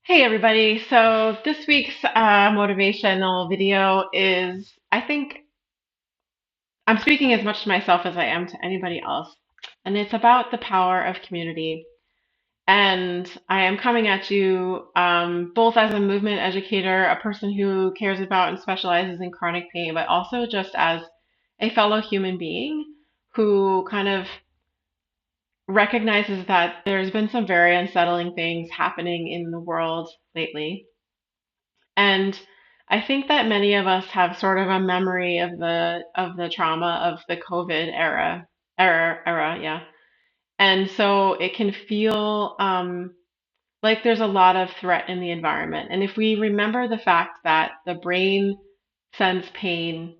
Hey everybody. So this week's motivational video is, I think I'm speaking as much to myself as I am to anybody else. And it's about the power of community. And I am coming at you both as a movement educator, a person who cares about and specializes in chronic pain, but also just as a fellow human being who kind of recognizes that there's been some very unsettling things happening in the world lately. And I think that many of us have sort of a memory of the trauma of the COVID era, yeah. And so it can feel like there's a lot of threat in the environment. And if we remember the fact that the brain sends pain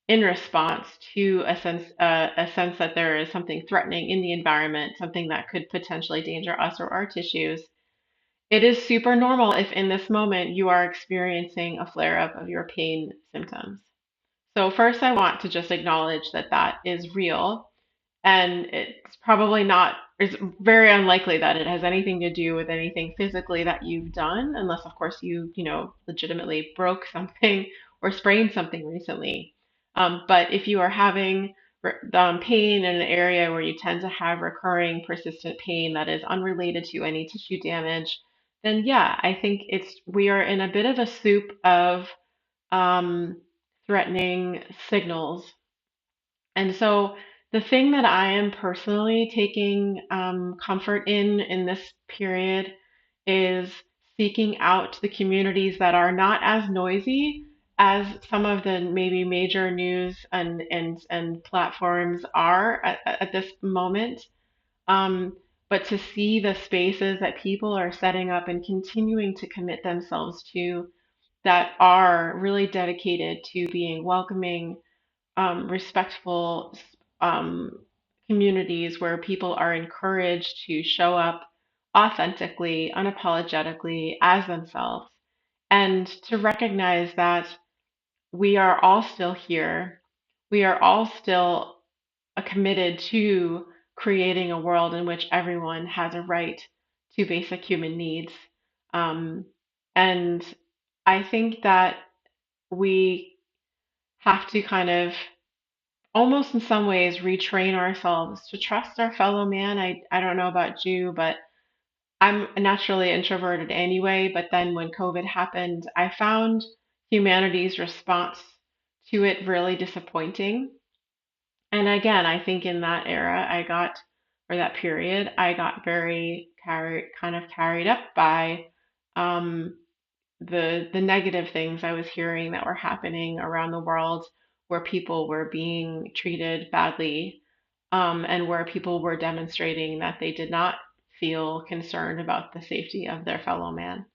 in response to a sense that there is something threatening in the environment, something that could potentially danger us or our tissues, it is super normal if in this moment you are experiencing a flare up of your pain symptoms. So, first, I want to just acknowledge that that is real, and it's probably not, it's very unlikely that it has anything to do with anything physically that you've done, unless, of course, legitimately broke something or sprained something recently. But if you are having pain in an area where you tend to have recurring persistent pain that is unrelated to any tissue damage, then yeah, I think we are in a bit of a soup of um, threatening signals. And so the thing that I am personally taking comfort in this period is seeking out the communities that are not as noisy as some of the maybe major news and platforms are at this moment. Um, but to see the spaces that people are setting up and continuing to commit themselves to that are really dedicated to being welcoming, respectful um, communities where people are encouraged to show up authentically, unapologetically as themselves, and to recognize that we are all still here. We are all still committed to creating a world in which everyone has a right to basic human needs. Um, and I think that we have to kind of almost in some ways retrain ourselves to trust our fellow man. I don't know about you, but I'm naturally introverted anyway. But then when COVID happened, I found humanity's response to it really disappointing. And again, I think in that era, or that period, I got very kind of carried up by um, the negative things I was hearing that were happening around the world, where people were being treated badly, and where people were demonstrating that they did not feel concerned about the safety of their fellow man.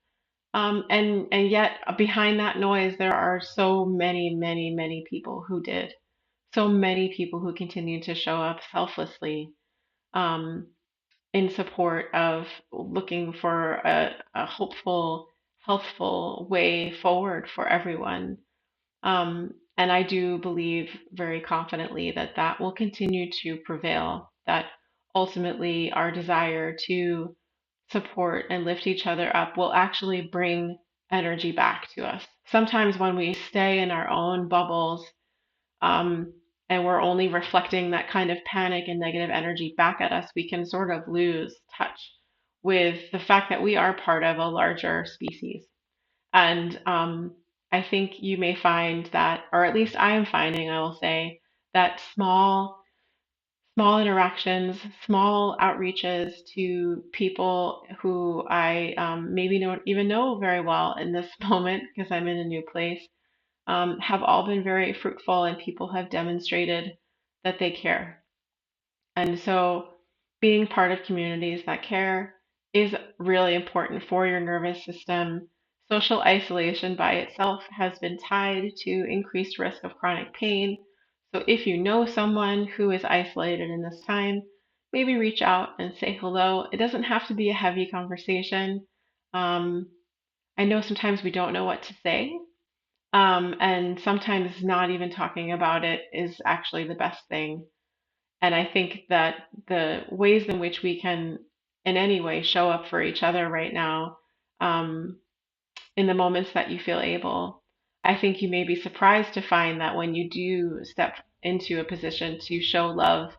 And yet behind that noise, there are so many, many, many people who did. So many people who continue to show up selflessly, um, in support of looking for a hopeful, healthful way forward for everyone. And I do believe very confidently that that will continue to prevail, that ultimately our desire to support and lift each other up will actually bring energy back to us. Sometimes when we stay in our own bubbles, um, and we're only reflecting that kind of panic and negative energy back at us, we can sort of lose touch with the fact that we are part of a larger species. And I think you may find that, or at least I am finding, I will say, that small interactions, small outreaches to people who I maybe don't even know very well in this moment because I'm in a new place, have all been very fruitful, and people have demonstrated that they care. And so being part of communities that care is really important for your nervous system. Social isolation by itself has been tied to increased risk of chronic pain. So if you know someone who is isolated in this time, maybe reach out and say hello. It doesn't have to be a heavy conversation. Um, I know sometimes we don't know what to say, and sometimes not even talking about it is actually the best thing. And I think that the ways in which we can, in any way, show up for each other right now, um, in the moments that you feel able. I think you may be surprised to find that when you do step into a position to show love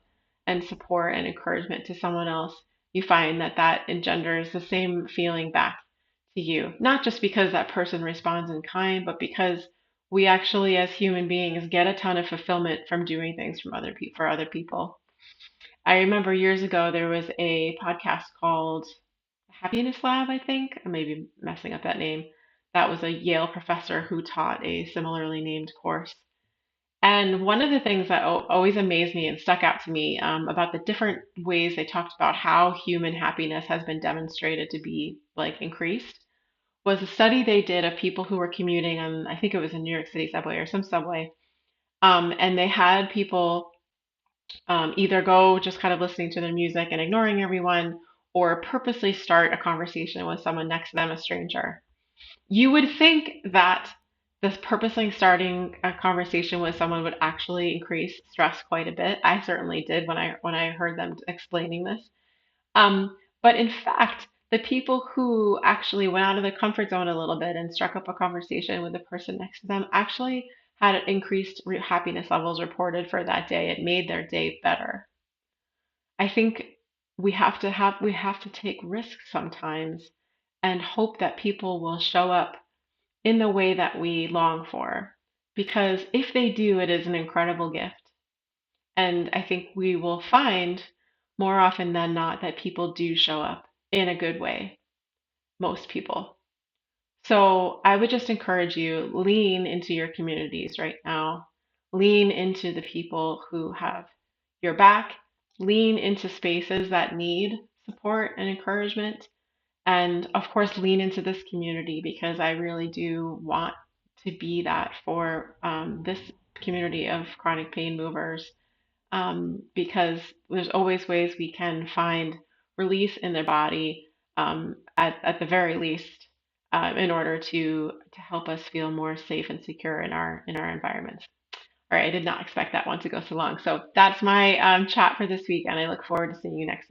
and support and encouragement to someone else, you find that that engenders the same feeling back to you. Not just because that person responds in kind, but because we actually, as human beings, get a ton of fulfillment from doing things from for other people. I remember years ago there was a podcast called Happiness Lab, I think. I may be messing up that name. That was a Yale professor who taught a similarly named course. And one of the things that always amazed me and stuck out to me about the different ways they talked about how human happiness has been demonstrated to be like increased was a study they did of people who were commuting on, I think it was a New York City subway or some subway. And they had people either go just kind of listening to their music and ignoring everyone, or purposely start a conversation with someone next to them, a stranger. You would think that this purposely starting a conversation with someone would actually increase stress quite a bit. I certainly did when I heard them explaining this. But in fact, the people who actually went out of their comfort zone a little bit and struck up a conversation with the person next to them actually had increased happiness levels reported for that day. It made their day better. I think we have to take risks sometimes and hope that people will show up in the way that we long for. Because if they do, it is an incredible gift. And I think we will find more often than not that people do show up in a good way, most people. So I would just encourage you, lean into your communities right now. Lean into the people who have your back. Lean into spaces that need support and encouragement. And of course, lean into this community because I really do want to be that for this community of chronic pain movers, because there's always ways we can find release in their body, at the very least, in order to help us feel more safe and secure in our environments. All right, I did not expect that one to go so long. So that's my chat for this week, and I look forward to seeing you next week.